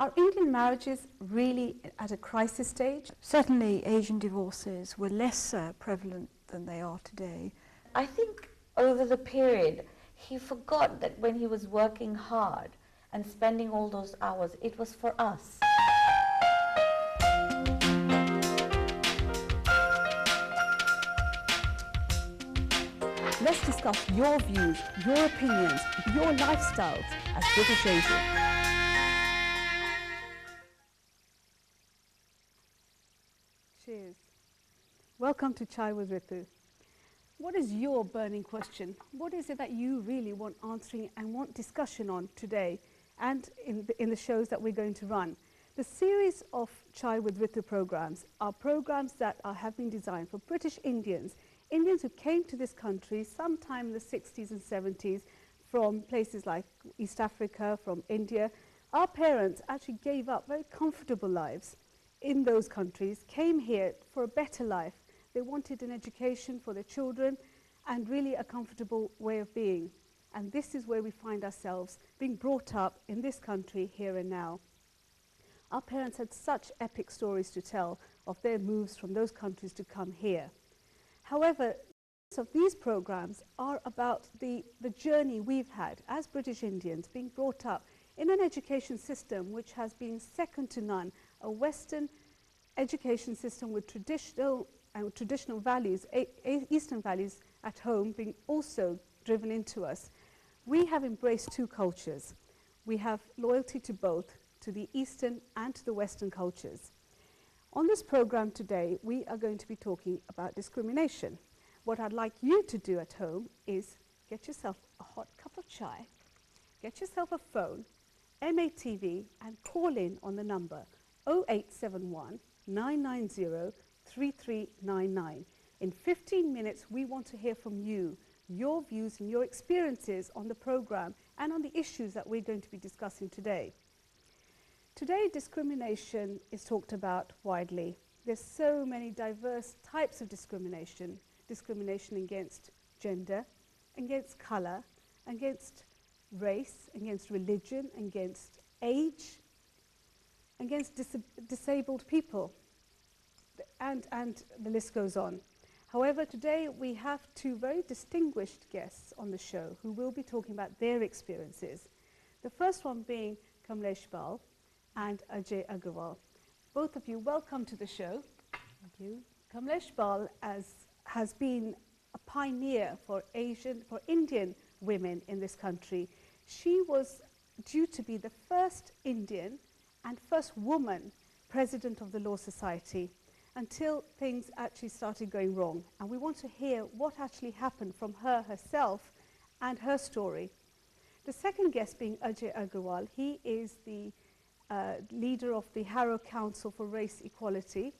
Are Indian marriages really at a crisis stage? Certainly Asian divorces were less prevalent than they are today. I think over the period, he forgot that when he was working hard and spending all those hours, it was for us. Let's discuss your views, your opinions, your lifestyles as British Asian. Cheers. Welcome to Chai with Ritu. What is your burning question? What is it that you really want answering and want discussion on today and in the shows that we're going to run? The series of Chai with Ritu programs are programs that have been designed for British Indians, Indians who came to this country sometime in the 60s and 70s from places like East Africa, from India. Our parents actually gave up very comfortable lives in those countries, came here for a better life. They wanted an education for their children and really a comfortable way of being. And this is where we find ourselves being brought up in this country here and now. Our parents had such epic stories to tell of their moves from those countries to come here. However, some of these programs are about the journey we've had as British Indians being brought up in an education system which has been second to none, a Western education system with traditional values, Eastern values at home being also driven into us. We have embraced two cultures. We have loyalty to both, to the Eastern and to the Western cultures. On this program today, we are going to be talking about discrimination. What I'd like you to do at home is get yourself a hot cup of chai, get yourself a phone, MATV, and call in on the number 0871 990 3399. In 15 minutes, we want to hear from you, your views and your experiences on the program and on the issues that we're going to be discussing today. Today, discrimination is talked about widely. There's so many diverse types of discrimination. Discrimination against gender, against colour, against race, against religion, against age, against disabled people, and the list goes on. However, today we have two very distinguished guests on the show who will be talking about their experiences. The first one being Kamlesh Bal and Ajay Agarwal. Both of you, welcome to the show. Thank you. Kamlesh Bal has been a pioneer for Indian women in this country. She was due to be the first Indian and first woman president of the Law Society until things actually started going wrong. And we want to hear what actually happened from her herself and her story. The second guest being Ajay Agarwal. He is the leader of the Harrow Council for Race Equality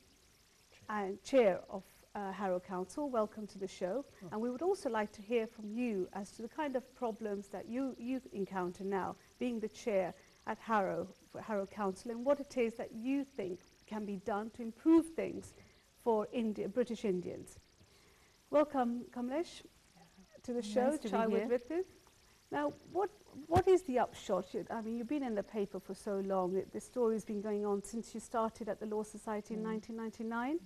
and chair of Harrow Council. Welcome to the show. Oh. And we would also like to hear from you as to the kind of problems that you encounter now, being the chair at Harrow Council, and what it is that you think can be done to improve things for British Indians. Welcome, Kamlesh, to the show, Chai with Ritu. Now, what is the upshot? I mean, you've been in the paper for so long. The story's been going on since you started at the Law Society in 1999.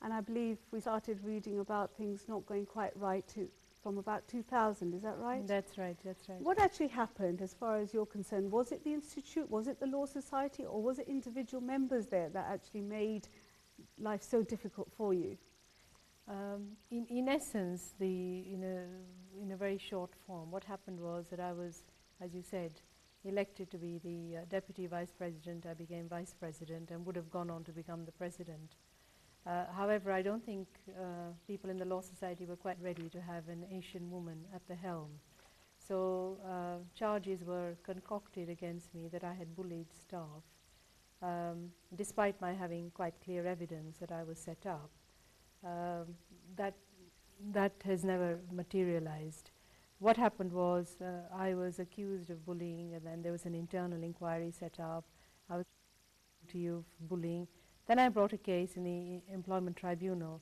And I believe we started reading about things not going quite right from about 2000, is that right? That's right, that's right. What actually happened as far as you're concerned? Was it the Institute, was it the Law Society, or was it individual members there that actually made life so difficult for you? In essence, in a very short form, what happened was that I was, as you said, elected to be the Deputy Vice President. I became Vice President and would have gone on to become the President. However, I don't think people in the Law Society were quite ready to have an Asian woman at the helm. So charges were concocted against me that I had bullied staff, despite my having quite clear evidence that I was set up. That has never materialized. What happened was I was accused of bullying, and then there was an internal inquiry set up. I was accused of bullying. Then I brought a case in the Employment Tribunal,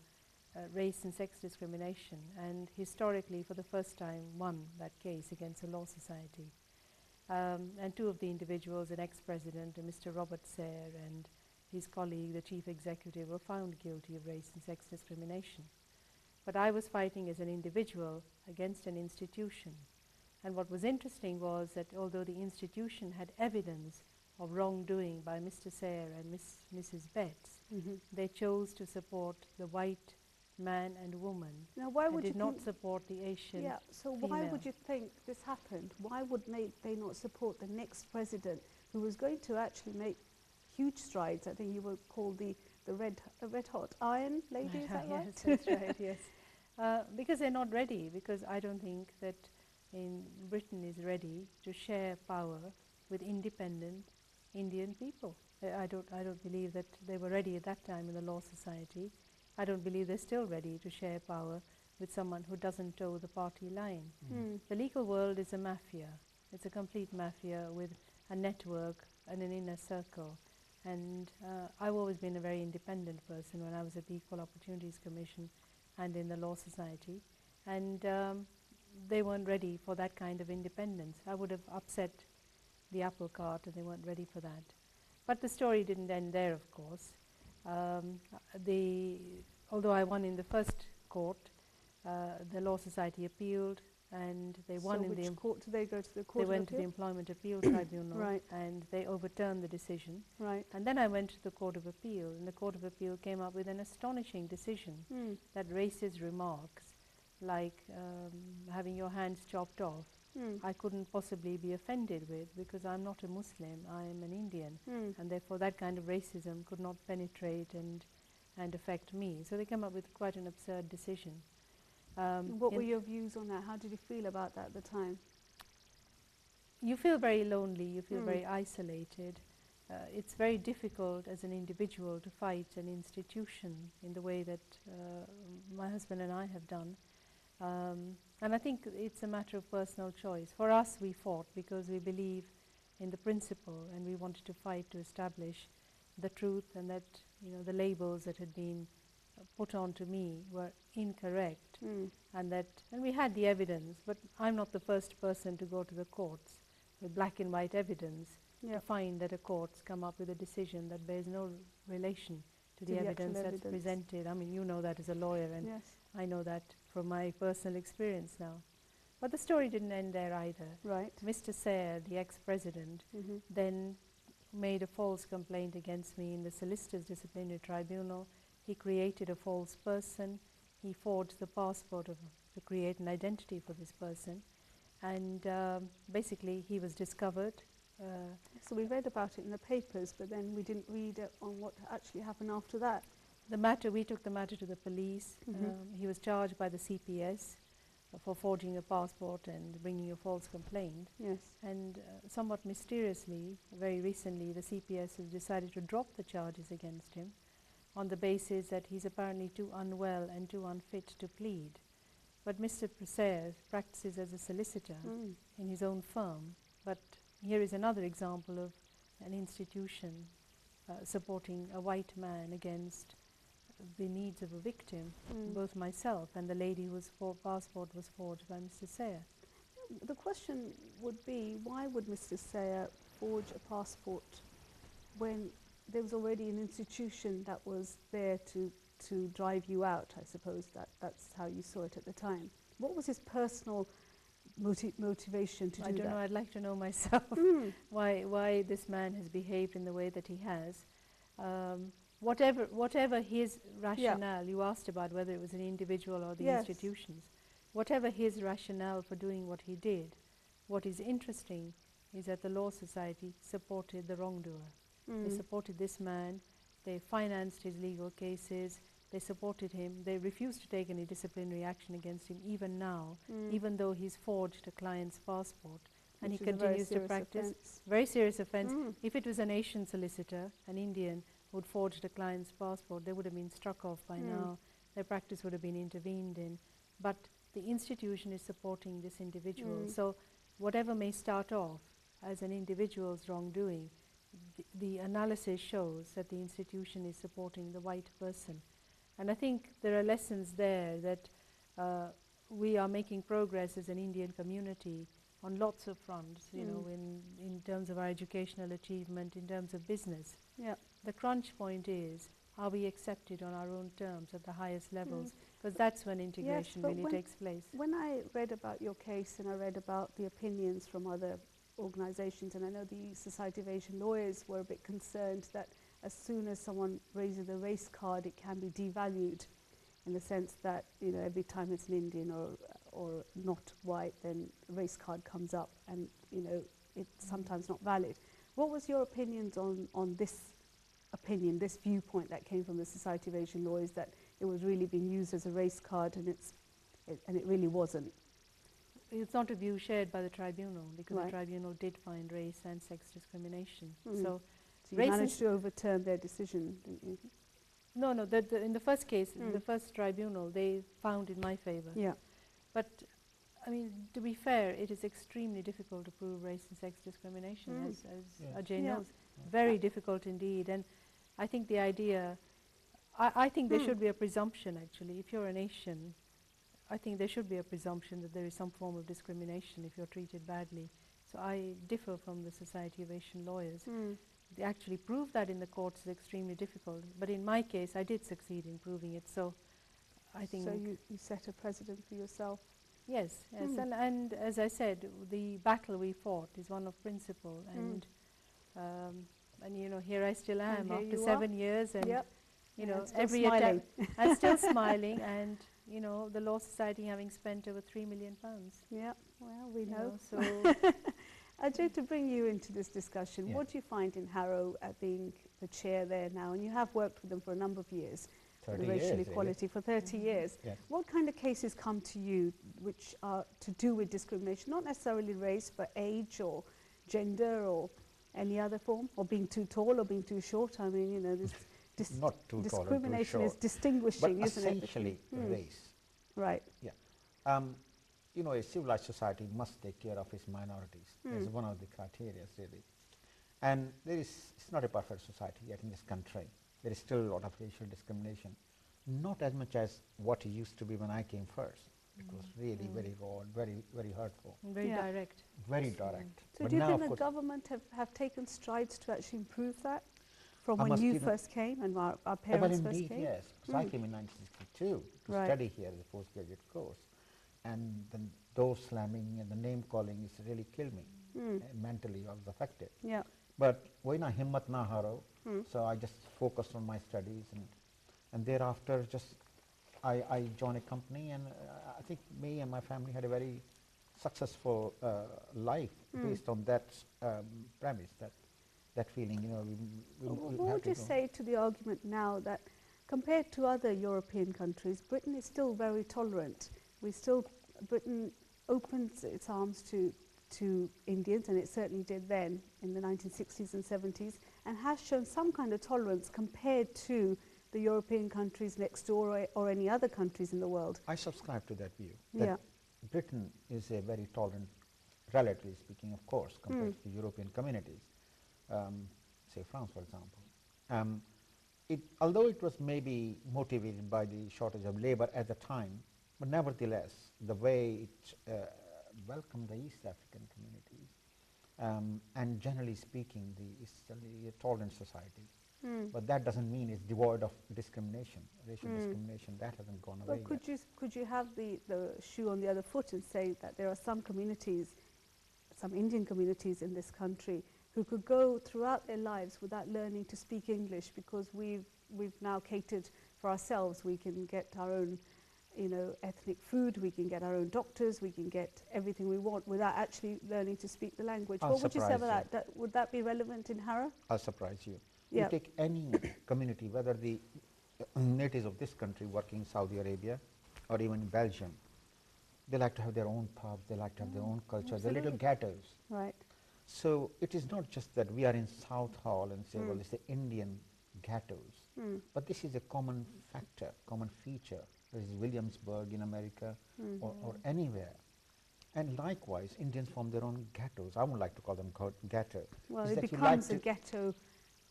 race and sex discrimination, and historically for the first time won that case against the Law Society. And two of the individuals, an ex-president, Mr. Robert Sayre, and his colleague, the chief executive, were found guilty of race and sex discrimination. But I was fighting as an individual against an institution. And what was interesting was that although the institution had evidence of wrongdoing by Mr. Sayre and Mrs. Betts, they chose to support the white man and woman. Now, why and would did you not think, support the Asian yeah, so why female. would you think this happened? Why would they not support the next president who was going to actually make huge strides? I think you were called the red hot iron lady, is that right? Yes, that's right, yes. Because they're not ready, because I don't think that Britain is ready to share power with independent Indian people. I don't believe that they were ready at that time in the Law Society. I don't believe they're still ready to share power with someone who doesn't toe the party line. The legal world is a mafia. It's a complete mafia with a network and an inner circle. And I've always been a very independent person when I was at the Equal Opportunities Commission and in the Law Society. And they weren't ready for that kind of independence. I would have upset the apple cart, and they weren't ready for that. But the story didn't end there, of course. Although I won in the first court, the Law Society appealed, and they won in the... So which court did they go to? The Court They of went to the Appeal? Employment Appeal Tribunal, Right. and they overturned the decision. Right. And then I went to the Court of Appeal, and the Court of Appeal came up with an astonishing decision that racist remarks, like having your hands chopped off, I couldn't possibly be offended with, because I'm not a Muslim, I am an Indian, and therefore that kind of racism could not penetrate and affect me. So they came up with quite an absurd decision. What were your views on that? How did you feel about that at the time? You feel very lonely, you feel very isolated. It's very difficult as an individual to fight an institution in the way that my husband and I have done. And I think it's a matter of personal choice. For us, we fought because we believe in the principle, and we wanted to fight to establish the truth, and that the labels that had been put onto me were incorrect, and we had the evidence. But I'm not the first person to go to the courts with black and white evidence to find that a court's come up with a decision that bears no relation to the evidence that's presented. I mean, you know that as a lawyer, and I know that from my personal experience now. But the story didn't end there either. Right. Mr. Sayre, the ex-president, then made a false complaint against me in the Solicitors Disciplinary Tribunal. He created a false person. He forged the passport to create an identity for this person. And basically he was discovered. So we read about it in the papers, but then we didn't read on what actually happened after that. We took the matter to the police. He was charged by the CPS for forging a passport and bringing a false complaint. Yes. And somewhat mysteriously, very recently, the CPS has decided to drop the charges against him on the basis that he's apparently too unwell and too unfit to plead. But Mr. Sayre practices as a solicitor in his own firm. But here is another example of an institution supporting a white man against the needs of a victim, both myself and the lady whose passport was forged by Mr. Sayre. The question would be, why would Mr. Sayre forge a passport when there was already an institution that was there to drive you out? I suppose that's how you saw it at the time. What was his personal motivation to do that? I don't know, I'd like to know myself why this man has behaved in the way that he has. Whatever his rationale, you asked about whether it was an individual or the institutions, whatever his rationale for doing what he did, what is interesting is that the Law Society supported the wrongdoer. They supported this man, they financed his legal cases, they supported him, they refused to take any disciplinary action against him even now, even though he's forged a client's passport. And he continues to practice. Very serious offence. If it was an Asian solicitor, an Indian, who'd forged a client's passport, they would have been struck off by now. Their practice would have been intervened in. But the institution is supporting this individual. So whatever may start off as an individual's wrongdoing, the analysis shows that the institution is supporting the white person. And I think there are lessons there that we are making progress as an Indian community on lots of fronts, you know, in terms of our educational achievement, in terms of business. Yeah. The crunch point is, are we accepted on our own terms at the highest levels? Because that's when integration but really takes place. When I read about your case and I read about the opinions from other organisations, and I know the Society of Asian Lawyers were a bit concerned that as soon as someone raises a race card, it can be devalued, in the sense that, you know, every time it's an Indian or not white, then a race card comes up, and, you know, it's sometimes not valid. What was your opinions on this opinion, this viewpoint that came from the Society of Asian Lawyers, that it was really being used as a race card, and it really wasn't? It's not a view shared by the tribunal, because Right. the tribunal did find race and sex discrimination. So you race managed to overturn their decision, didn't you? No, in the first case, the first tribunal, they found in my favour. Yeah. But, I mean, to be fair, it is extremely difficult to prove race and sex discrimination, as Ajay knows. Very difficult indeed. And I think the idea, I think there should be a presumption, actually. If you're an Asian, I think there should be a presumption that there is some form of discrimination if you're treated badly. So I differ from the Society of Asian Lawyers. They actually prove that in the courts is extremely difficult. But in my case, I did succeed in proving it. So I think... So you set a precedent for yourself. Yes. And as I said, the battle we fought is one of principle. And, you know, here I still am after 7 years. And, you know, every attempt... I'm still smiling. And, you know, the Law Society having spent over £3 million. Yeah, well, we know. So... Ajay, to bring you into this discussion, what do you find in Harrow being the chair there now? And you have worked with them for a number of years, for the racial equality for 30 years. Yes. What kind of cases come to you which are to do with discrimination, not necessarily race, but age or gender or any other form, or being too tall or being too short? I mean, you know, this Not too tall or too discrimination is short, distinguishing, but isn't it? essentially race. Right. Yeah. You know, a civilized society must take care of its minorities. That's one of the criteria, really. And it's not a perfect society yet in this country. There is still a lot of racial discrimination. Not as much as what it used to be when I came first. It was really very raw and very, very hurtful. Very direct. Very direct. So But do you now, think of the course, government have taken strides to actually improve that from I when must you give them- first came and our well, parents first indeed, came? yes. Because I came in 1962 to Right. study here as a postgraduate course. And the door slamming and the name calling is really killed me. Mentally, I was affected. Yeah. But waina himmat na haro, so I just focused on my studies, and thereafter just I joined a company, and I think me and my family had a very successful life based on that premise, that feeling, you know. What would you say to the argument now that compared to other European countries, Britain is still very tolerant? Britain opens its arms to Indians, and it certainly did then in the 1960s and 70s, and has shown some kind of tolerance compared to the European countries next door or any other countries in the world. I subscribe to that view, that Yeah. Britain is a very tolerant, relatively speaking, of course, compared to the European communities, say France, for example. Although it was maybe motivated by the shortage of labor at the time, but nevertheless, the way it welcomed the East African communities, and generally speaking, it's a tolerant society. But that doesn't mean it's devoid of discrimination, racial discrimination. That hasn't gone away But yet. could you have the shoe on the other foot and say that there are some communities, some Indian communities in this country, who could go throughout their lives without learning to speak English because we've now catered for ourselves. We can get our own, you know, ethnic food, we can get our own doctors, we can get everything we want without actually learning to speak the language. I'll What would you say surprise about that? Would that be relevant in Harrow? I'll surprise you. Yeah. You take any community, whether the natives of this country working in Saudi Arabia or even in Belgium, they like to have their own pubs, they like to have their own culture, they're little ghettos. Right. So it is not just that we are in South Hall and say, well, it's the Indian ghettos, but this is a common factor, common feature. There is Williamsburg in America or anywhere. And likewise, Indians form their own ghettos. I wouldn't like to call them ghetto. Well, Is it that you becomes like a ghetto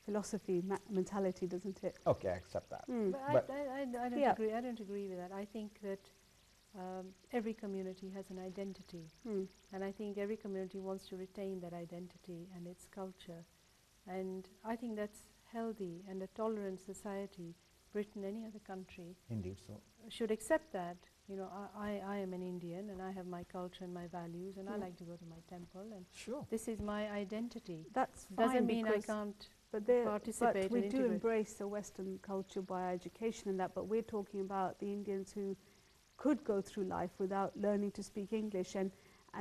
philosophy, mentality, doesn't it? Okay, I accept that. But But I don't Yeah. agree. I don't agree with that. I think that every community has an identity, and I think every community wants to retain that identity and its culture, and I think that's healthy, and a tolerant society, Britain, any other country, Indeed so. should accept that. You know, I am an Indian and I have my culture and my values, and I like to go to my temple, and Sure. this is my identity. That's fine. Doesn't mean I because- can't But participate we and do integrate. embrace the Western culture by education and that, but we're talking about the Indians who could go through life without learning to speak English, and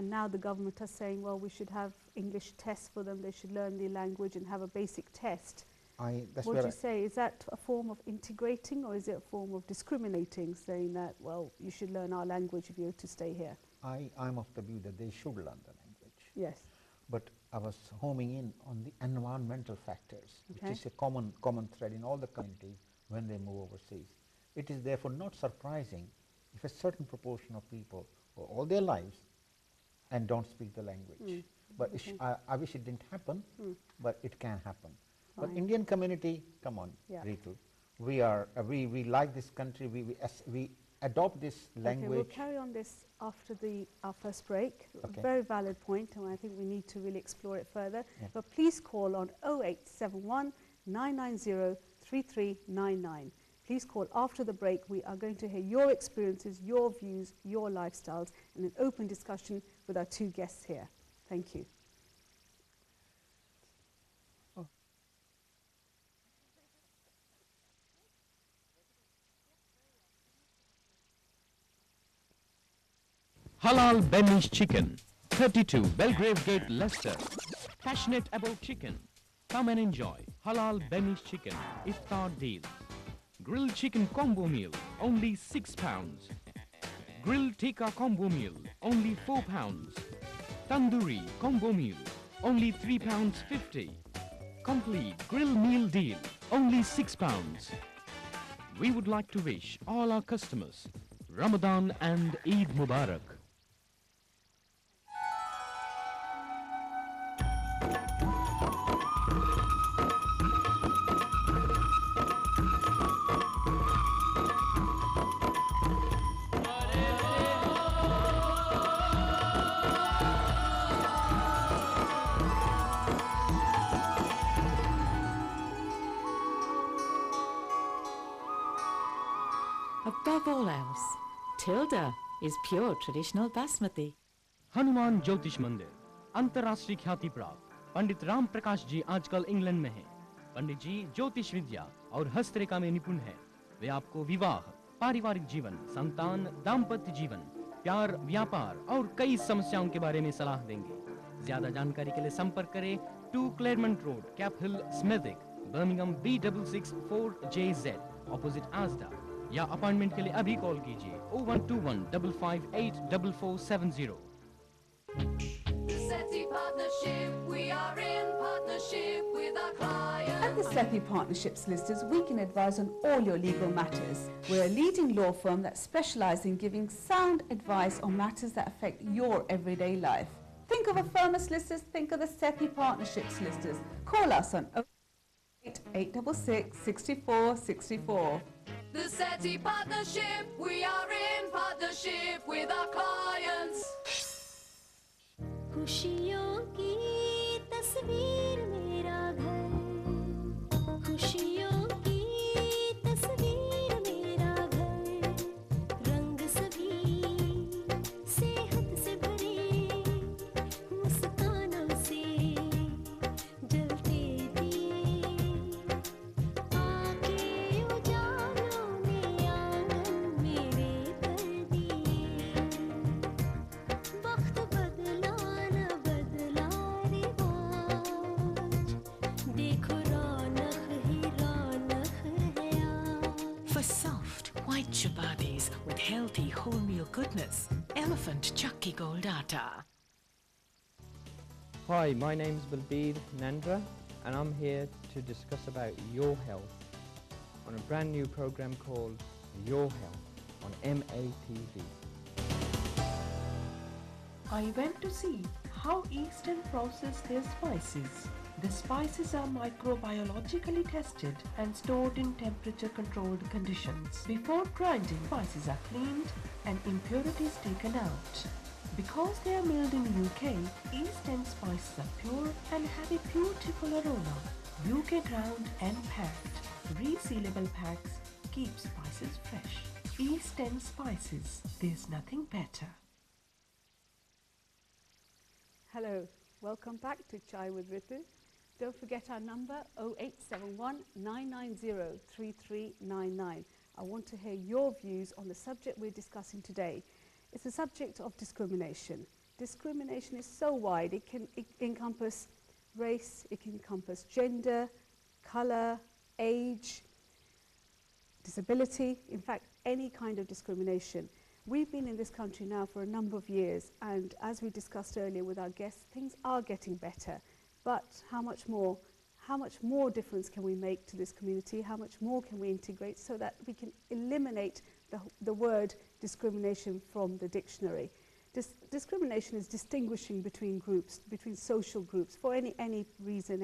now the government are saying, well, we should have English tests for them, they should learn the language and have a basic test. That's What where do you say? Is that a form of integrating, or is it a form of discriminating, saying that, well, you should learn our language if you're to stay here? I'm of the view that they should learn the language. Yes. But I was homing in on the environmental factors, Okay. which is a common thread in all the communities when they move overseas. It is therefore not surprising if a certain proportion of people go all their lives and don't speak the language. But I wish it didn't happen, but it can happen. But Fine. Indian community, come on, Yeah. Ritu, we like this country, we adopt this language. Okay, we'll carry on this after our first break. Okay. Very valid point, and I think we need to really explore it further. Yeah. But please call on 0871 990 3399. Please call after the break. We are going to hear your experiences, your views, your lifestyles, and an open discussion with our two guests here. Thank you. Halal Bemis Chicken, 32 Belgrave Gate, Leicester. Passionate about chicken? Come and enjoy Halal Bemis Chicken Iftar Deal. Grilled chicken combo meal, only £6. Grilled tikka combo meal, only £4. Tandoori combo meal, only £3.50. Complete grill meal deal, only £6. We would like to wish all our customers Ramadan and Eid Mubarak. Above all else, Tilda is pure traditional basmati. Hanuman ज्योतिष मंदिर अंतर्राष्ट्रीय ख्याति प्राप्त पंडित राम प्रकाश जी आजकल England में हैं। पंडित जी ज्योतिष विद्या और हस्तरेखा में निपुण हैं। वे आपको विवाह, पारिवारिक जीवन, संतान, दाम्पत्य जीवन, प्यार, व्यापार और कई समस्याओं के बारे में सलाह देंगे। ज्यादा जानकारी के लिए संपर्क करें 2 क्लेरमंट रोड, कैप हिल, स्मिथिक, बर्मिंघम B664JZ, ऑपोजिट आजडा, या अपॉइंटमेंट के लिए अभी कॉल कीजिए 0121 558 4470। SETI Partnership, we are in partnership with our clients. At the SEPI Partnership Solicitors, we can advise on all your legal matters. We're a leading law firm that specialises in giving sound advice on matters that affect your everyday life. Think of a firm of solicitors, think of the SEPI Partnership Solicitors. Call us on 866 64 64. The SETI Partnership, we are in partnership with our clients. खुशियों की तस्वीर मेरा घर, खुशियों की तस्वीर मेरा घर, रंग सभी सेहत से भरे, मुस्कानों से जलते दिए, आके उजालों में आंगन मेरे कर दिए, वक्त बदला न बदला रिवाज, देखो रौनक ही रौनक है आज। For soft, white chapatis with healthy wholemeal goodness, Elephant Chakki Gold Atta. Hi, my name's Balbir Nandra and I'm here to discuss about your health on a brand new program called Your Health on MATV. I went to see how Eastern process their spices. The spices are microbiologically tested and stored in temperature-controlled conditions. Before grinding, spices are cleaned and impurities taken out. Because they are milled in UK, East End spices are pure and have a beautiful aroma. UK ground and packed. Resealable packs keep spices fresh. East End spices, there's nothing better. Hello, welcome back to Chai with Ritu. Don't forget our number 0871 990 3399. I want to hear your views on the subject we're discussing today. It's the subject of discrimination. Discrimination is so wide. It can encompass race, it can encompass gender, colour, age, disability, in fact, any kind of discrimination. We've been in this country now for a number of years, and as we discussed earlier with our guests, things are getting better. But how much more difference can we make to this community? How much more can we integrate so that we can eliminate the word discrimination from the dictionary? Discrimination is distinguishing between groups, between social groups, for any reason,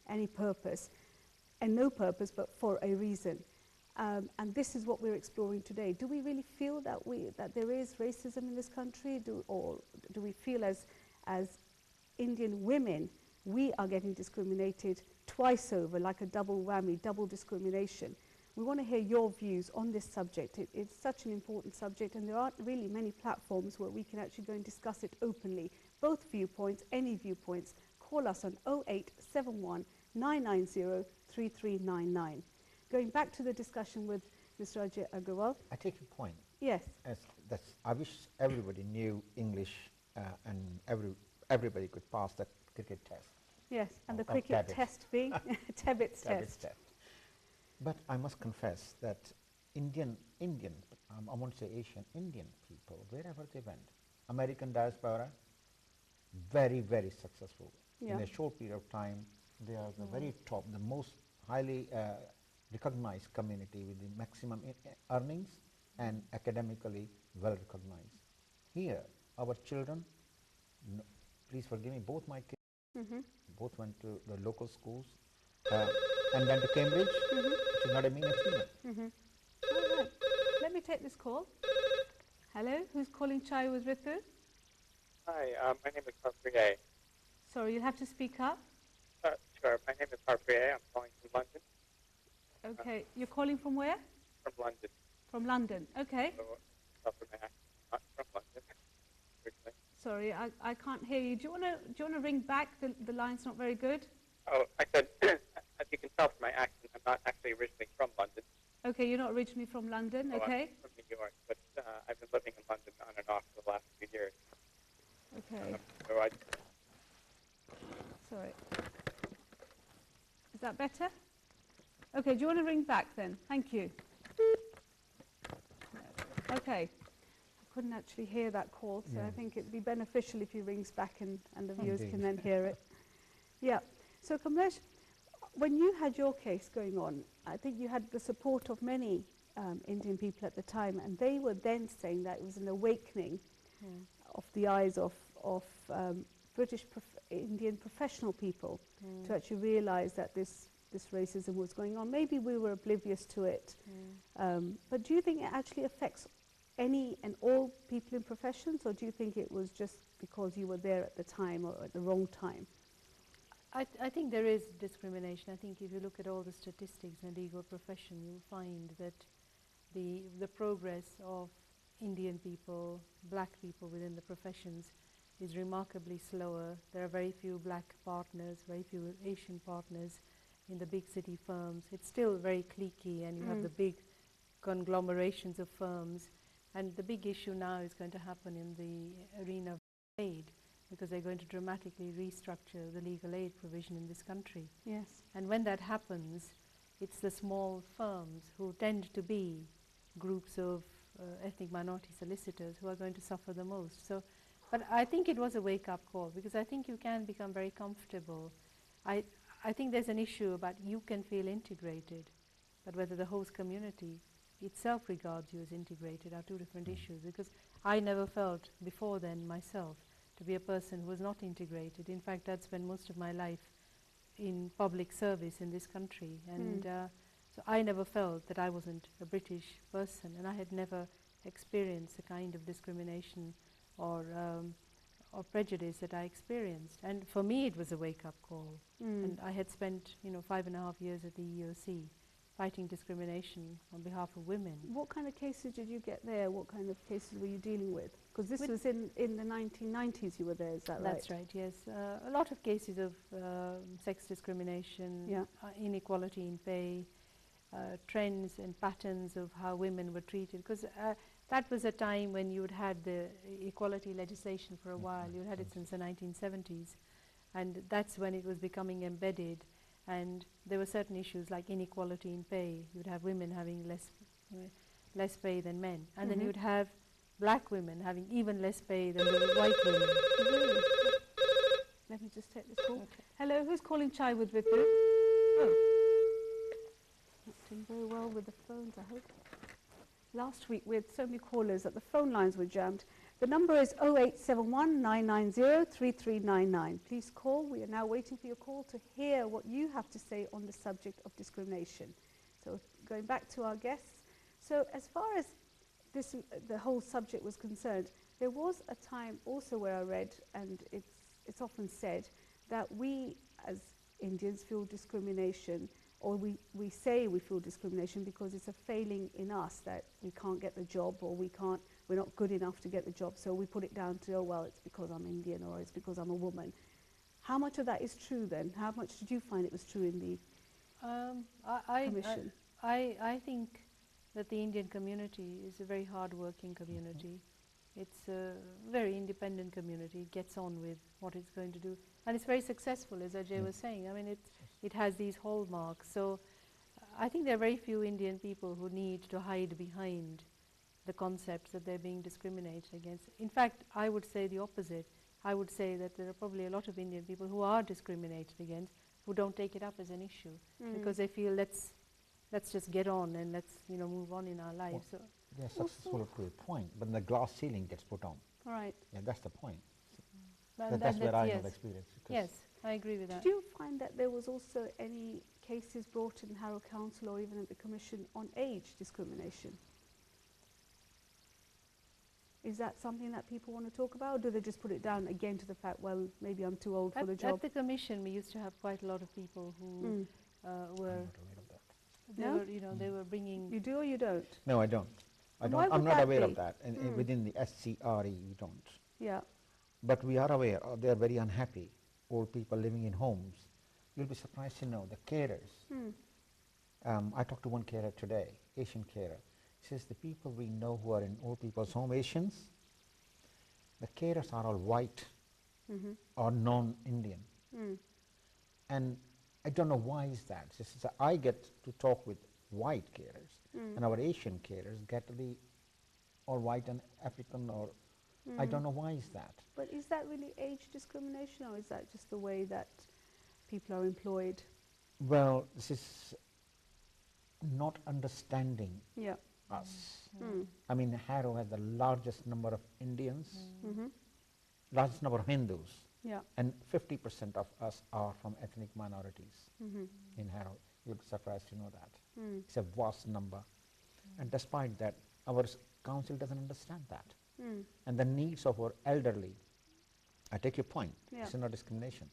any purpose, and no purpose, but for a reason. And this is what we're exploring today. Do we really feel that there is racism in this country? Or do we feel as Indian women, we are getting discriminated twice over, like a double whammy, double discrimination? We want to hear your views on this subject. It's such an important subject, and there aren't really many platforms where we can actually go and discuss it openly. Both viewpoints, any viewpoints. Call us on 0871 990 3399. Going back to the discussion with Mr. Ajay Agarwal. I take your point. Yes. I wish everybody knew English and everybody could pass that cricket test. Yes, and the cricket test being Tebbett's test. But I must confess that Indian, I won't say Asian, Indian people, wherever they went, American diaspora, very, very successful. Yeah. In a short period of time, they are the very top, the most highly recognized community with the maximum earnings and academically well recognized. Here, our children, please forgive me, both my kids, both went to the local schools and went to Cambridge, which is not a mean achievement. All right, let me take this call. Hello, who's calling Chai with Ritu? Hi, my name is Harpriye. Sorry, you'll have to speak up. Sure, my name is Harpriye. I'm calling from London. Okay, you're calling from where? From London. From London, okay. So, suffer my accent, not from London. Originally. Sorry, I can't hear you. Do you want to ring back? The line's not very good. Oh, I said, as you can tell from my accent, I'm not actually originally from London. Okay, you're not originally from London, okay. I'm from New York, but I've been living in London on and off for the last few years. Okay. So I Sorry. Is that better? Okay, do you want to ring back then? Thank you. Okay. I couldn't actually hear that call, so I think it'd be beneficial if he rings back and the viewers can then hear it. Yeah. So Kamlesh, when you had your case going on, I think you had the support of many Indian people at the time, and they were then saying that it was an awakening of the eyes of British Indian professional people to actually realise that this racism was going on. Maybe we were oblivious to it, but do you think it actually affects any and all people in professions, or do you think it was just because you were there at the time or at the wrong time? I think there is discrimination. I think if you look at all the statistics in the legal profession, you'll find that the progress of Indian people, black people within the professions is remarkably slower. There are very few black partners, very few Asian partners in the big city firms. It's still very cliquey, and you have the big conglomerations of firms. And the big issue now is going to happen in the arena of aid, because they're going to dramatically restructure the legal aid provision in this country. Yes. And when that happens, it's the small firms who tend to be groups of ethnic minority solicitors who are going to suffer the most. So, but I think it was a wake-up call, because I think you can become very comfortable. I think there's an issue about you can feel integrated, but whether the host community itself regards you as integrated are two different issues, because I never felt before then myself to be a person who was not integrated. In fact, I'd spent most of my life in public service in this country, and so I never felt that I wasn't a British person, and I had never experienced the kind of discrimination or prejudice that I experienced. And for me, it was a wake-up call. And I had spent, 5.5 years at the EEOC fighting discrimination on behalf of women. What kind of cases did you get there? What kind of cases were you dealing with? Because this was in the 1990s you were there, is that right? That's right, yes. A lot of cases of sex discrimination, inequality in pay, trends and patterns of how women were treated. Because that was a time when you had the equality legislation for a while. You had it since the 1970s. And that's when it was becoming embedded. And there were certain issues like inequality in pay. You would have women having less pay than men. And then you would have black women having even less pay than the white women. Really? Let me just take this call. Okay. Hello, who's calling Chai with Ritu? Oh. Not doing very well with the phones, I hope. Last week we had so many callers that the phone lines were jammed. The number is 0871 990 3399. Please call. We are now waiting for your call to hear what you have to say on the subject of discrimination. So going back to our guests. So as far as this, the whole subject was concerned, there was a time also where I read, and it's often said, that we as Indians feel discrimination, or we say we feel discrimination because it's a failing in us that we can't get the job, or we're not good enough to get the job, so we put it down to, oh, well, it's because I'm Indian, or it's because I'm a woman. How much of that is true then? How much did you find it was true in the Commission? I think that the Indian community is a very hard-working community. It's a very independent community. It gets on with what it's going to do. And it's very successful, as Ajay was saying. I mean, it has these hallmarks. So I think there are very few Indian people who need to hide behind the concepts that they're being discriminated against. In fact, I would say the opposite. I would say that there are probably a lot of Indian people who are discriminated against, who don't take it up as an issue, because they feel let's just get on and let's move on in our lives. Well, they're successful to a point, but the glass ceiling gets put on. Right. Yeah, that's the point. That's where I have experience. Yes, I agree with that. Did you find that there was also any cases brought in Harrow Council or even at the Commission on age discrimination? Is that something that people want to talk about, or do they just put it down again to the fact, well, maybe I'm too old for the job? At the Commission, we used to have quite a lot of people who were... They were bringing... You do or you don't? No, I don't. I'm not aware of that. And within the SCRE, we don't. Yeah. But we are aware, they are very unhappy, old people living in homes. You'll be surprised to know the carers. I talked to one carer today, Asian carer. He says the people we know who are in old people's home, Asians, the carers are all white or non-Indian. And I don't know why is that. Just I get to talk with white carers, and our Asian carers get the all white and African, or I don't know why is that. But is that really age discrimination, or is that just the way that people are employed? Well, this is not understanding us. I mean, Harrow has the largest number of Indians, largest number of Hindus, and 50% of us are from ethnic minorities in Harrow. You'd be surprised to know that. It's a vast number. And despite that, our council doesn't understand that. And the needs of our elderly, I take your point, it's not discrimination,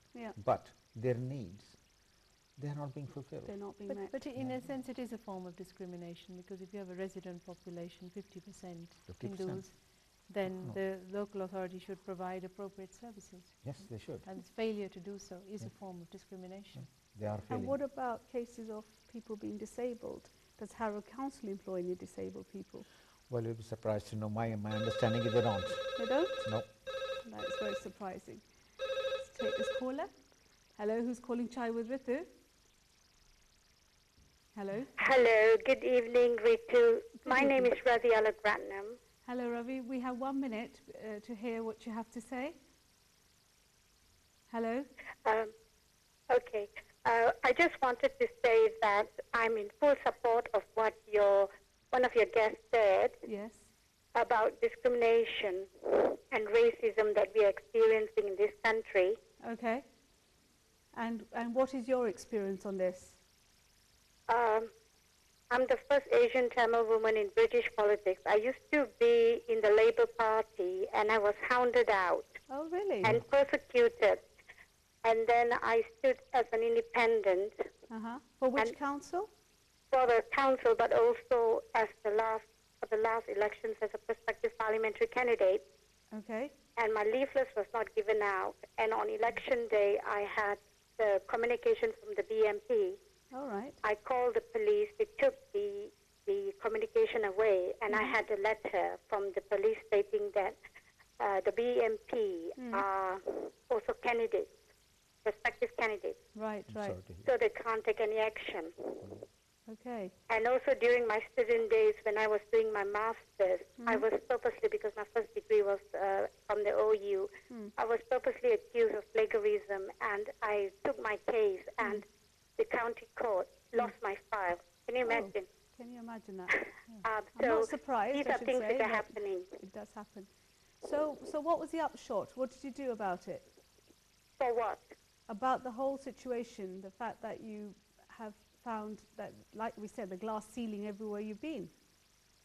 but their needs, they're not being fulfilled. They're not being met. But in a sense, it is a form of discrimination, because if you have a resident population, 50% Hindus, then the local authority should provide appropriate services. Yes, they should. And failure to do so is a form of discrimination. They are failing. And what about cases of people being disabled? Does Harrow Council employ any disabled people? Well, you'll be surprised to know my understanding is they don't. They don't? No. That is very surprising. Let's take this caller. Hello, who's calling Chai with Ritu? Hello. Hello, good evening, Ritu. My name is Ravi Alagratnam. Hello, Ravi. We have 1 minute to hear what you have to say. Hello. Okay. I just wanted to say that I'm in full support of what one of your guests said about discrimination and racism that we are experiencing in this country. Okay. And what is your experience on this? I'm the first Asian Tamil woman in British politics. I used to be in the Labour Party and I was hounded out. Oh, really? And persecuted. And then I stood as an independent. For which council? For the council, but also as for the last elections as a prospective parliamentary candidate. Okay. And my leaflet was not given out. And on election day, I had the communication from the BMP. All right. I called the police. They took the communication away, and I had a letter from the police stating that the BMP are also candidates, prospective candidates. Right, right. So they can't take any action. Okay. And also during my student days when I was doing my master's, I was purposely, because my first degree was from the OU, I was purposely accused of plagiarism, and I took my case, and the county court lost my file. Can you imagine? Can you imagine that? I'm not surprised. These I are should things say, that are but happening. It does happen. So what was the upshot? What did you do about it? For what? About the whole situation, the fact that you have found that, like we said, the glass ceiling everywhere you've been.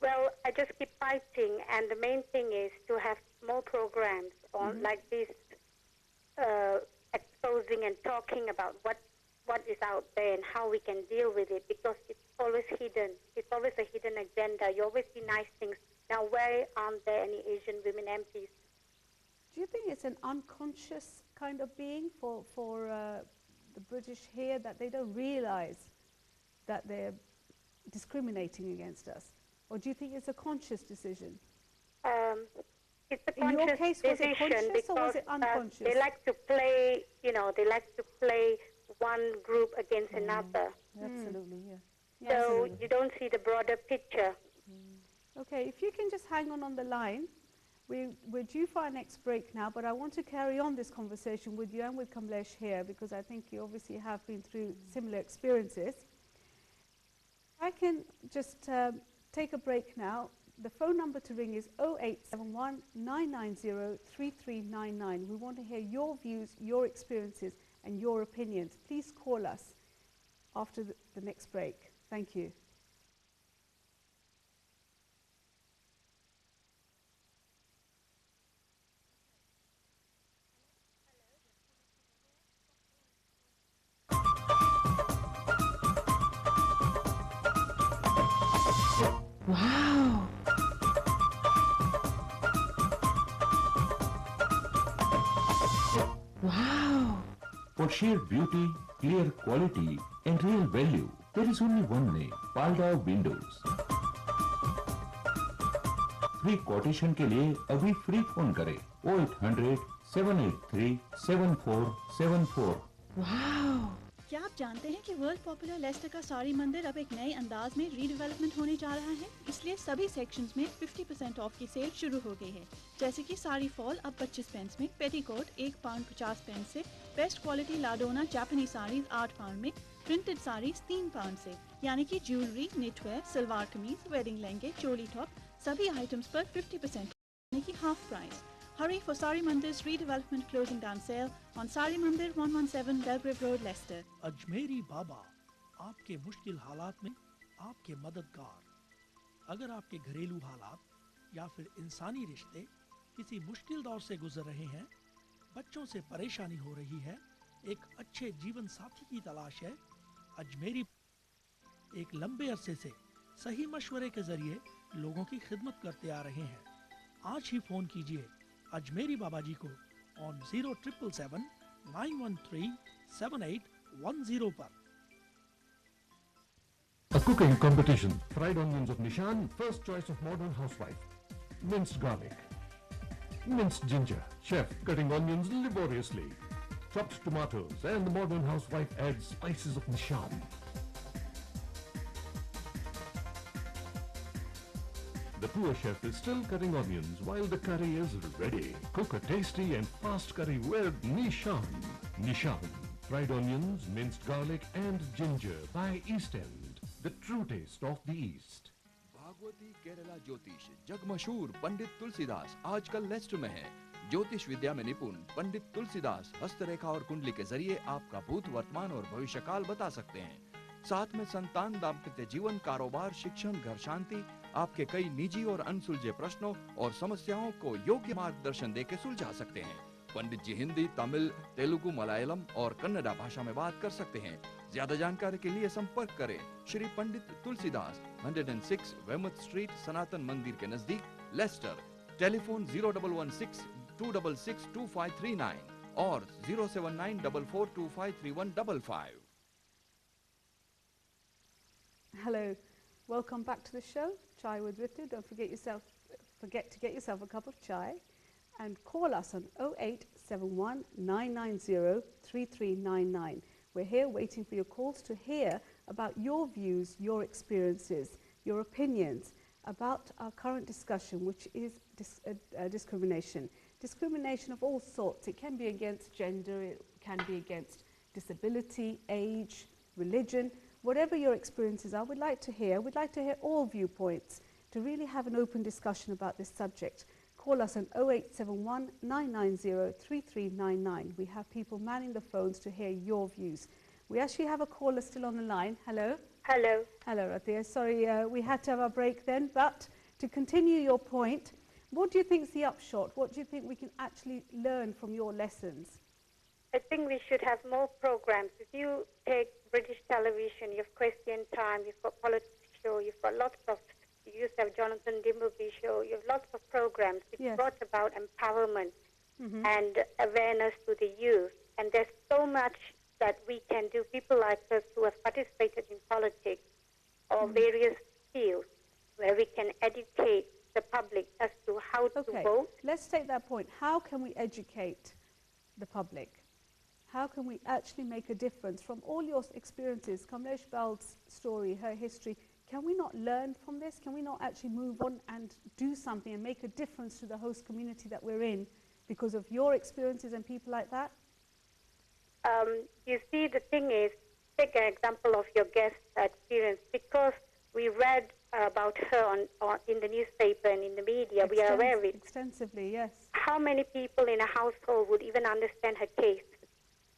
Well, I just keep fighting, and the main thing is to have more programs on like this, exposing and talking about what is out there and how we can deal with it, because it's always hidden. It's always a hidden agenda. You always see nice things. Now, where aren't there any Asian women MPs? Do you think it's an unconscious kind of being for the British here, that they don't realize that they're discriminating against us? Or do you think it's a conscious decision? It's a In your conscious case, was it decision conscious because or was it unconscious? they like to play, they like to play one group against another. Absolutely, yeah. So Absolutely. you don't see the broader picture. Okay, if you can just hang on the line. We're due for our next break now, but I want to carry on this conversation with you and with Kamlesh here, because I think you obviously have been through similar experiences. I can just take a break now. The phone number to ring is 0871 990 3399. We want to hear your views, your experiences and your opinions. Please call us after the next break. Thank you. Wow! Wow! For sheer beauty, clear quality and real value, there is only one name, Paldau Windows. Free quotation के लिए अभी free phone करें 0800 783 7474। वाह! क्या आप जानते हैं कि वर्ल्ड पॉपुलर लेस्टर का साड़ी मंदिर अब एक नए अंदाज में रीडेवलपमेंट होने जा रहा है, इसलिए सभी सेक्शंस में 50% ऑफ की सेल शुरू हो गई है। जैसे कि साड़ी फॉल अब 25 पेंस में, पेटीकोट £1.50 से, बेस्ट क्वालिटी लाडोना जापानी साड़ीज £8 में, प्रिंटेड साड़ीज £3 से, यानी कि jewellery, knitwear, salwar kameez, wedding लहंगे, चोली टॉप, सभी आइटम्स पर 50% यानी कि half price. Hurry for Sari Mandir's redevelopment closing down sale on Sari Mandir 117 Belgrave Road, Leicester. Ajmeri बाबा आपके मुश्किल हालात में आपके मददगार। अगर आपके घरेलू हालात या फिर इंसानी रिश्ते किसी मुश्किल दौर से गुजर रहे हैं, बच्चों से परेशानी हो रही है, एक अच्छे जीवन साथी की तलाश है, अजमेरी एक लंबे अरसे से सही मशवरे के जरिए लोगों की खिदमत करते आ रहे हैं। आज ही फोन कीजिए अजमेरी बाबा जी को on 0777 913 7810 पर। A cooking competition. Fried onions of Nishan, first choice of modern housewife. Minced garlic. Minced ginger. Chef cutting onions laboriously. Chopped tomatoes, and the modern housewife adds spices of Nishan. The poor chef is still cutting onions while the curry is ready. Cook a tasty and fast curry with Nishan. Nishan. Fried onions, minced garlic and ginger by East End. The true taste of the East. भागवती केरला ज्योतिष जग मशहूर पंडित तुलसीदास आजकल Lester में है। ज्योतिष विद्या में निपुण पंडित तुलसीदास हस्तरेखा और कुंडली के जरिए आपका भूत, वर्तमान और भविष्य काल बता सकते हैं। साथ में संतान, दाम्पत्य जीवन, कारोबार, शिक्षण, घर शांति, आपके कई निजी और अनसुलझे प्रश्नों और समस्याओं को योग्य मार्गदर्शन देकर सुलझा सकते हैं। पंडित जी हिंदी, तमिल, तेलुगु, मलयालम और कन्नड़ा भाषा में बात कर सकते हैं। ज्यादा जानकारी के लिए संपर्क करें श्री पंडित तुलसीदास, 106 वेमथ स्ट्रीट, सनातन मंदिर के नजदीक, लेस्टर। टेलीफोन 0166262539 और 07944253155। Hello, welcome back to the show, Chai with Ritu. Don't forget to get yourself a cup of chai and call us on 0871 990 3399. We're here waiting for your calls to hear about your views, your experiences, your opinions about our current discussion, which is discrimination. Discrimination of all sorts. It can be against gender, it can be against disability, age, religion. Whatever your experiences are, we'd like to hear all viewpoints to really have an open discussion about this subject. Call us on 0871 990 3399. We have people manning the phones to hear your views. We actually have a caller still on the line. Hello. Hello. Hello, Rathia. Sorry, we had to have a break then, but to continue your point, what do you think is the upshot? What do you think we can actually learn from your lessons? I think we should have more programs. If you take British television, you have Question Time, you've got Politics Show, you've got lots of, you used to have Jonathan Dimbleby Show, you have lots of programs which brought about empowerment and awareness to the youth. And there's so much that we can do. People like us who have participated in politics or various fields where we can educate the public as to how to vote. Let's take that point. How can we educate the public? How can we actually make a difference from all your experiences? Kamlesh Bal's story, her history, can we not learn from this? Can we not actually move on and do something and make a difference to the host community that we're in because of your experiences and people like that? You see, the thing is, take an example of your guest experience. Because we read about her in the newspaper and in the media, we are aware of it. Extensively, yes. How many people in a household would even understand her case?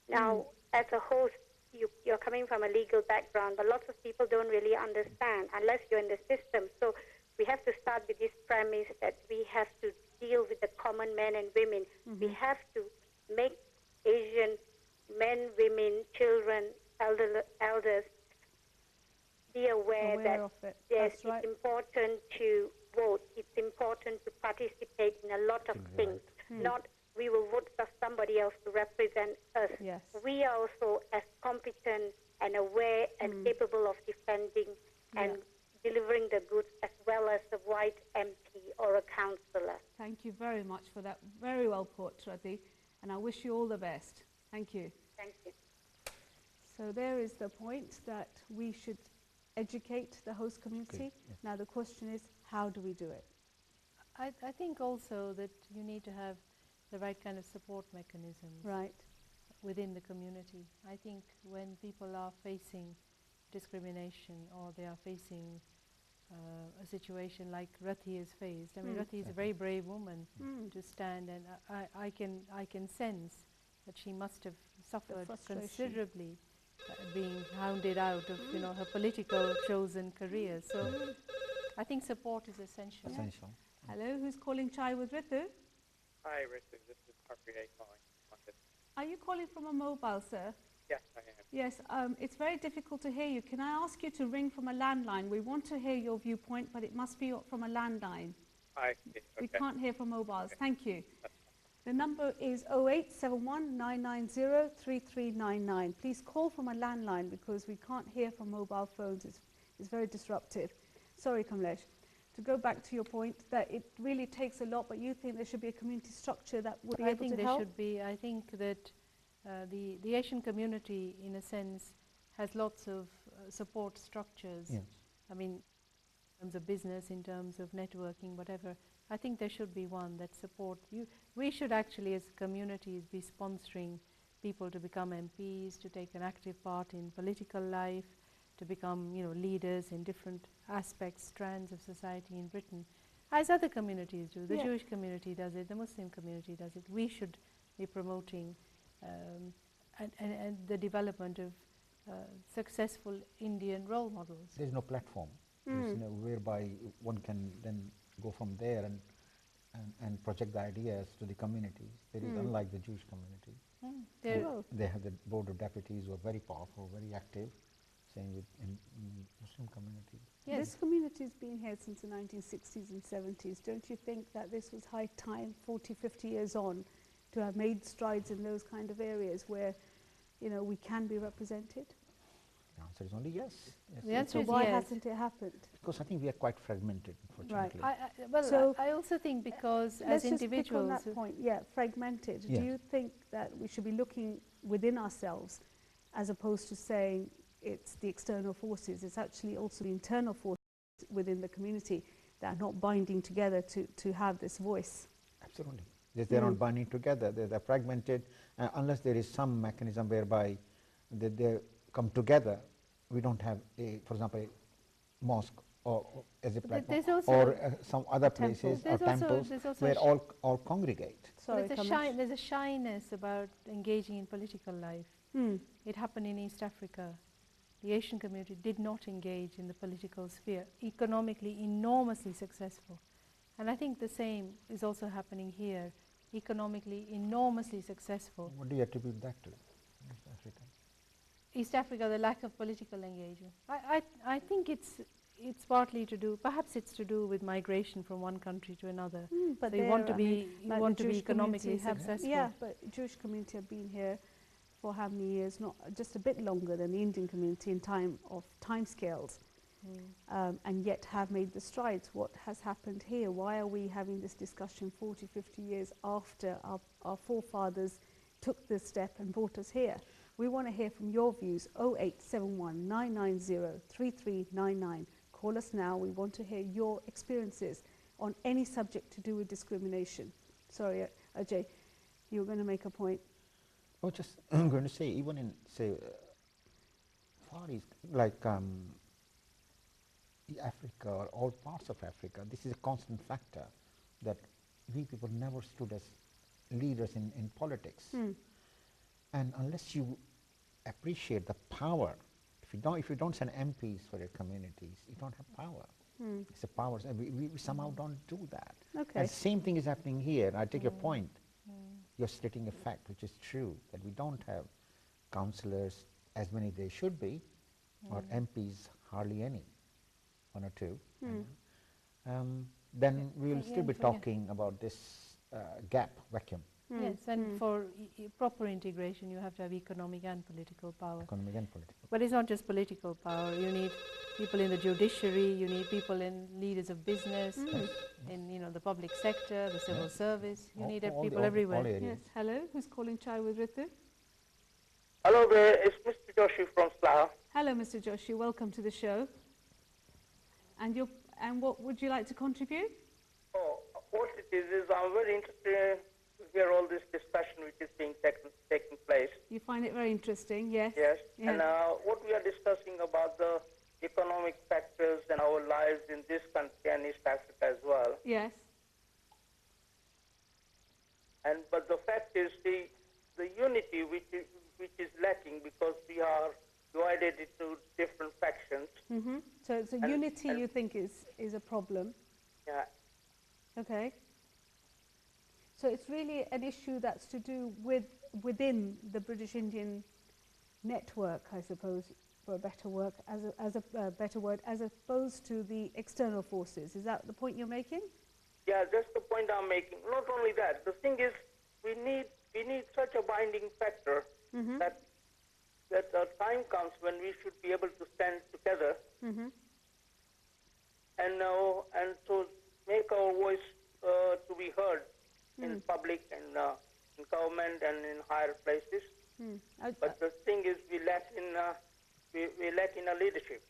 Now, as a host, you're coming from a legal background, but lots of people don't really understand unless you're in the system. So we have to start with this premise that we have to deal with the common men and women. We have to make Asian men, women, children, elders be aware that of it. yes, it's important to vote. It's important to participate in a lot of things. Not we will vote for somebody else to represent us. Yes. We are also as competent and aware and capable of defending and delivering the goods as well as a white MP or a councillor. Thank you very much for that. Very well put, Radhi. And I wish you all the best. Thank you. Thank you. So there is the point that we should educate the host community. Now the question is, how do we do it? I think also that you need to have the right kind of support mechanisms within the community. I think when people are facing discrimination or they are facing a situation like Rathi has faced, I mean, Rathi is a very brave woman to stand, and I can sense that she must have suffered considerably being hounded out of her political chosen career. So I think support is essential. Hello, who's calling Chai with Ritu? Hi, Ritu. This is Harpreet calling. Are you calling from a mobile, sir? Yes, I am. Yes, it's very difficult to hear you. Can I ask you to ring from a landline? We want to hear your viewpoint, but it must be from a landline. I see. Okay. We can't hear from mobiles. Thank you. The number is 0871 990 3399. Please call from a landline because we can't hear from mobile phones. It's very disruptive. Sorry, Kamlesh. To go back to your point that it really takes a lot, but you think there should be a community structure that would be able to help? I think there should be. I think that the Asian community, in a sense, has lots of support structures. Yes. I mean, in terms of business, in terms of networking, whatever. I think there should be one that support you. We should actually, as communities, be sponsoring people to become MPs, to take an active part in political life, to become, leaders in different aspects, strands of society in Britain. as other communities do. The Yeah. Jewish community does it, the Muslim community does it. We should be promoting and the development of successful Indian role models. There's no platform. There's no whereby one can then go from there and project the ideas to the communities. There is, unlike the Jewish community. They have the board of deputies who are very powerful, very active. Same with in Muslim community. Yes. This community has been here since the 1960s and 70s. Don't you think that this was high time, 40, 50 years on, to have made strides in those kind of areas where, you know, we can be represented? The answer is only yes. The answer so is why yes. hasn't it happened? Because I think we are quite fragmented, unfortunately. Right. So I also think because let's as just pick individuals, on that point. Yeah, fragmented. Yes. Do you think that we should be looking within ourselves as opposed to saying it's the external forces? It's actually also the internal forces within the community that are not binding together to have this voice. Absolutely. They're not binding together. They're fragmented. Unless there is some mechanism whereby they come together, we don't have, for example, a mosque or as a platform, or some other places or temples where all congregate. there's a shyness about engaging in political life. It happened in East Africa. The Asian community did not engage in the political sphere, economically enormously successful. And I think the same is also happening here, economically enormously successful. What do you attribute that to, East Africa? East Africa, the lack of political engagement. I think it's partly to do, perhaps it's to do with migration from one country to another. But so you want to be, economically have, successful. Yeah, but Jewish community have been here for how many years? Not just a bit longer than the Indian community in time scales, and yet have made the strides. What has happened here? Why are we having this discussion 40, 50 years after our forefathers took this step and brought us here? We want to hear from your views. 0871 990 3399. Call us now. We want to hear your experiences on any subject to do with discrimination. Sorry, Ajay, you were going to make a point. Oh, just I'm going to say, even in, say, Far East, like Africa or all parts of Africa, this is a constant factor that we people never stood as leaders in politics. And unless you appreciate the power, if you don't send MPs for your communities, you don't have power. It's the powers, and we somehow don't do that. Okay. And same thing is happening here. I take your point. You're stating a fact, which is true, that we don't have councillors as many they should be, or MPs hardly any, one or two. Then we will still be talking about this gap, vacuum. Yes, and for proper integration, you have to have economic and political power. Economic and political. But it's not just political power. You need people in the judiciary. You need people in leaders of business, in the public sector, the civil service. You need people everywhere. Yes. Hello. Who's calling Chai with Ritu? Hello there. It's Mr. Joshi from Slough. Hello, Mr. Joshi. Welcome to the show. And what would you like to contribute? Oh, what it is I'm very interested to hear all this discussion which is being taking place. You find it very interesting, yes? Yes. Yeah. And what we are discussing about the economic factors and our lives in this country and East Africa as well. Yes. But the fact is the unity which is lacking because we are divided into different factions. So unity you think is a problem? Yeah. Okay. So it's really an issue that's to do within the British Indian network, I suppose, for a better word, as opposed to the external forces. Is that the point you're making? Yeah, that's the point I'm making. Not only that, the thing is we need such a binding factor that a time comes when we should be able to stand together and to make our voice to be heard in public and in government and in higher places. But the thing is, we lack in a leadership.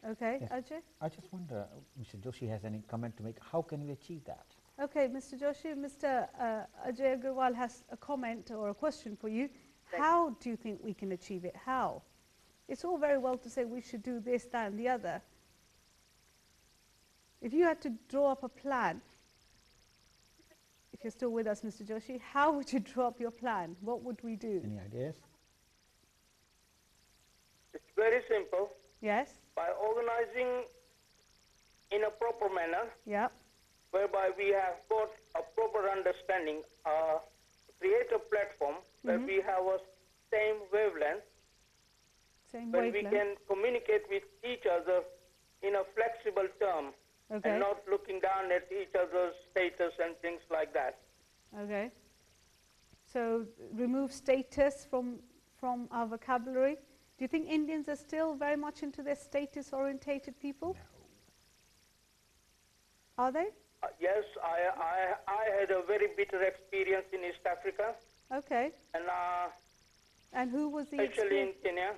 Okay, Yes. Ajay? I just wonder, Mr. Joshi has any comment to make? How can we achieve that? Okay, Mr. Joshi, Mr. Ajay Agarwal has a comment or a question for you. How do you think we can achieve it? How? It's all very well to say we should do this, that and the other. If you had to draw up a plan, if you're still with us, Mr. Joshi, how would you draw up your plan? What would we do? Any ideas? It's very simple. Yes? By organizing in a proper manner, Yeah. whereby we have got a proper understanding, create a platform where we have a same wavelength, where we can communicate with each other in a flexible term, and not looking down at each other's status and things like that. Okay. So remove status from our vocabulary. Do you think Indians are still very much into their status-orientated people? Are they? Yes, I had a very bitter experience in East Africa. Okay. And who was the especially in Kenya.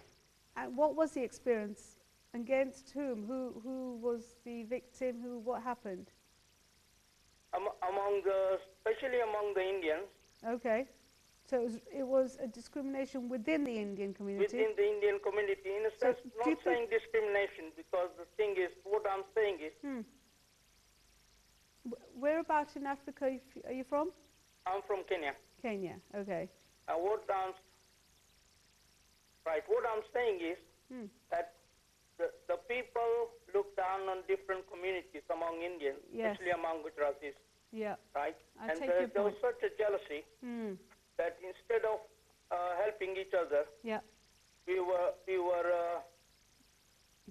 And what was the experience? Against whom? Who was the victim? What happened? Especially among the Indians. Okay. So it was a discrimination within the Indian community? Within the Indian community. In a sense, not saying discrimination, because the thing is, what I'm saying is... Whereabouts in Africa are you from? I'm from Kenya. Kenya, okay. What I'm saying is that the people look down on different communities among Indians, especially among Gujaratis. Yeah. Right? I And take there your was point. such a jealousy that instead of helping each other, we were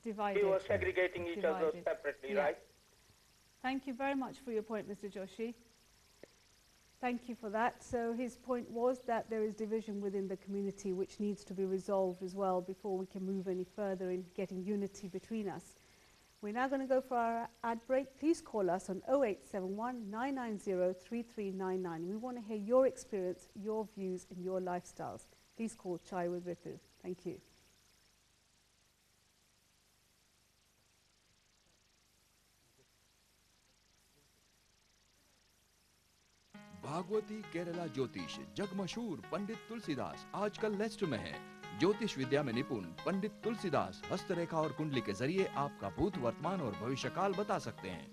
divided. We were segregating each other separately, right? Thank you very much for your point, Mr. Joshi. Thank you for that. So his point was that there is division within the community which needs to be resolved as well before we can move any further in getting unity between us. We're now going to go for our ad break. Please call us on 0871 990 3399. We want to hear your experience, your views and your lifestyles. Please call Chai with Ritu. Thank you. भागवती केरला ज्योतिष जग मशहूर पंडित तुलसीदास आजकल Lester में है। ज्योतिष विद्या में निपुण पंडित तुलसीदास हस्तरेखा और कुंडली के जरिए आपका भूत, वर्तमान और भविष्य काल बता सकते हैं।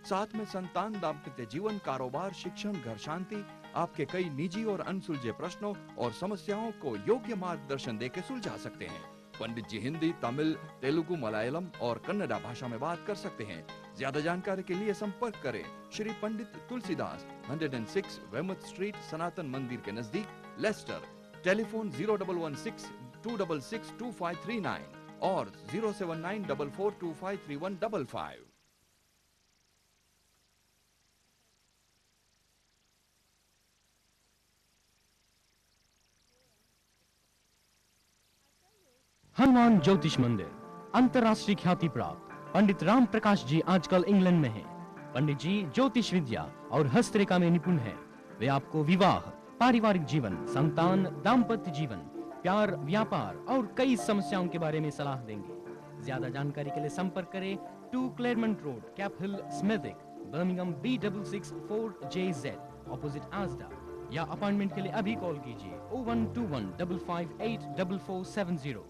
साथ में संतान, दाम्पत्य जीवन, कारोबार, शिक्षण, घर शांति, आपके कई निजी और अनसुलझे प्रश्नों और समस्याओं को योग्य मार्गदर्शन देकर सुलझा सकते हैं। पंडित जी हिंदी, तमिल, तेलुगु, मलयालम और कन्नड़ा भाषा में बात कर सकते हैं। ज्यादा जानकारी के लिए संपर्क करें श्री पंडित तुलसीदास, 106 वेमथ स्ट्रीट, सनातन मंदिर के नजदीक, लेस्टर। टेलीफोन 0116 266 2539 और 079 4425 3155। हनुमान ज्योतिष मंदिर अंतर्राष्ट्रीय ख्याति प्राप्त पंडित राम प्रकाश जी आजकल इंग्लैंड में हैं। पंडित जी ज्योतिष विद्या और हस्तरेखा में निपुण हैं। वे आपको विवाह, पारिवारिक जीवन, संतान, दाम्पत्य जीवन, प्यार, व्यापार और कई समस्याओं के बारे में सलाह देंगे। ज्यादा जानकारी के लिए संपर्क करें 2 क्लेरमंट रोड, कैप हिल, स्मिथिक, बर्मिंघम B664JZ, ऑपोजिट आजडा, या अपॉइंटमेंट के लिए अभी कॉल कीजिए 0121 558 4470।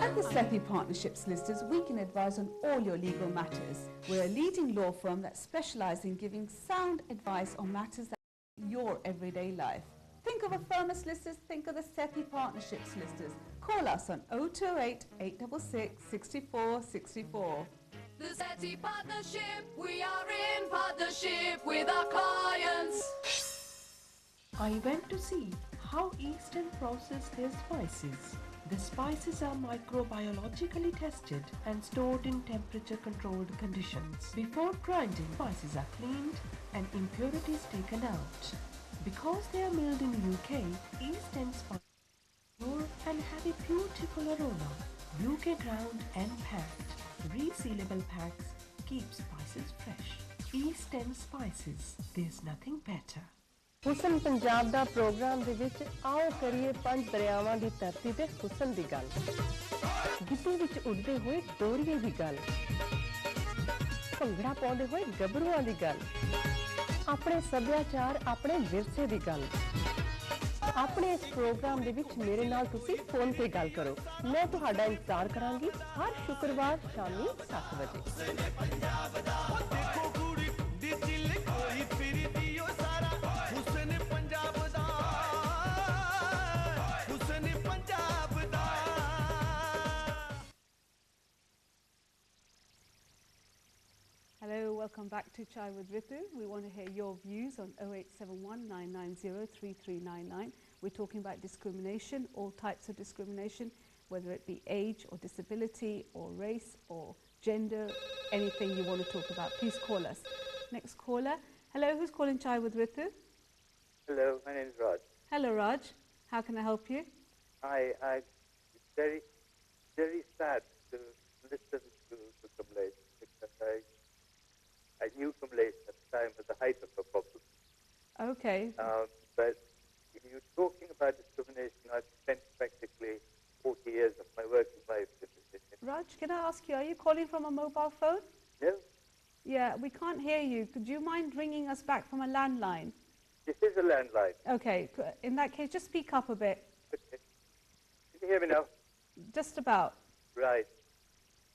At the SETI Partnerships Listers, we can advise on all your legal matters. We're a leading law firm that specialises in giving sound advice on matters that affect your everyday life. Think of a firm as listers, think of the SETI Partnerships Listers. Call us on 0208 866 64 64. The SETI Partnership, we are in partnership with our clients. I went to see how Eastern process their spices. The spices are microbiologically tested and stored in temperature-controlled conditions. Before grinding, spices are cleaned and impurities taken out. Because they are milled in UK, Eastern spices are pure and have a pure multicolor UK ground and packed. Resealable packs keep spices fresh. East End Spices, there's nothing better. Husan Punjab the programme ਦੇ ਵਿੱਚ ਆਓ ਕਰੀਏ ਪੰਜ ਦਰਿਆਵਾਂ ਦੀ ਧਰਤੀ ਤੇ ਹੁਸਨ ਦੀ ਗੱਲ ਗਿੱਧੇ ਵਿੱਚ ਉੱਡਦੇ ਹੋਏ ਡੋਰੀਏ ਦੀ ਗੱਲ ਭੰਗੜਾ ਪਾਉਂਦੇ ਹੋਏ ਗੱਭਰੂਆਂ ਦੀ ਗੱਲ ਆਪਣੇ ਸੱਭਿਆਚਾਰ ਆਪਣੇ ਵਿਰਸੇ ਦੀ ਗੱਲ ਆਪਣੇ ਇਸ ਪ੍ਰੋਗਰਾਮ ਦੇ ਵਿੱਚ ਮੇਰੇ ਨਾਲ ਤੁਸੀਂ ਫੋਨ ਤੇ ਗੱਲ ਕਰੋ ਮੈਂ ਤੁਹਾਡਾ ਇੰਤਜ਼ਾਰ ਕਰਾਂਗੀ ਹਰ ਸ਼ੁੱਕਰਵਾਰ ਸ਼ਾਮੀ 7 ਵਜੇ Hello, welcome back to Chai with Ritu. We want to hear your views on 0871 990 3399. We're talking about discrimination, all types of discrimination, whether it be age or disability or race or gender, anything you want to talk about. Please call us. Next caller. Hello, who's calling Chai with Ritu? Hello, my name is Raj. Hello, Raj. How can I help you? It's very sad to listen to Kamlesh because I knew Kamlesh at the time at the height of the problem. Okay. But if you're talking about discrimination, I've spent practically 40 years of my working life in this area. Raj, can I ask you, are you calling from a mobile phone? No. Yeah, we can't hear you. Could you mind ringing us back from a landline? This is a landline. Okay, in that case, just speak up a bit. Okay. Can you hear me now? Just about. Right.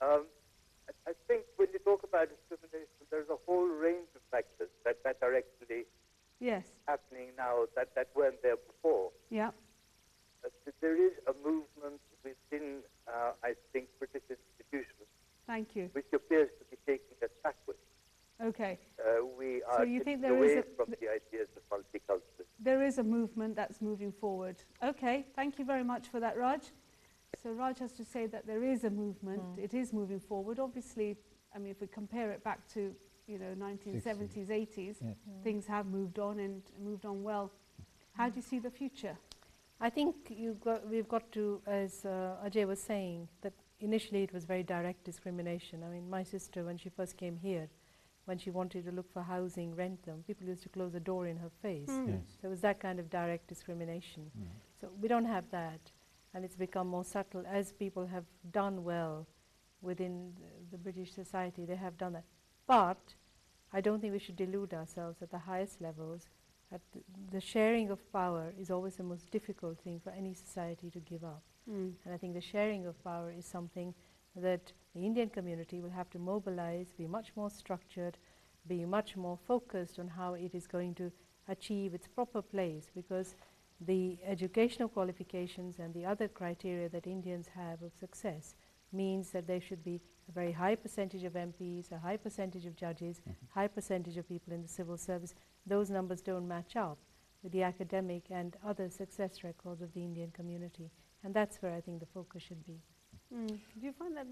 I think when you talk about discrimination, there's a whole range of factors that are actually happening now that weren't there before. Yeah. There is a movement within, I think, British institutions. Thank you. Which appears to be taking us backwards. Okay. We are so you think there away is from the ideas of multiculturalism. There is a movement that's moving forward. Okay, thank you very much for that, Raj. So Raj has to say that there is a movement. It is moving forward. Obviously, I mean, if we compare it back to 1970s, 80s, things have moved on and moved on well. How do you see the future? I think we've got to, as Ajay was saying, that initially it was very direct discrimination. I mean, my sister, when she first came here, when she wanted to look for housing, rent them, people used to close the door in her face. So it was that kind of direct discrimination. So we don't have that. And it's become more subtle as people have done well within the British society. They have done that. But I don't think we should delude ourselves at the highest levels. The sharing of power is always the most difficult thing for any society to give up. And I think the sharing of power is something that the Indian community will have to mobilize, be much more structured, be much more focused on how it is going to achieve its proper place, because the educational qualifications and the other criteria that Indians have of success means that there should be a very high percentage of MPs, a high percentage of judges, high percentage of people in the civil service. Those numbers don't match up with the academic and other success records of the Indian community. And that's where I think the focus should be. Do you find that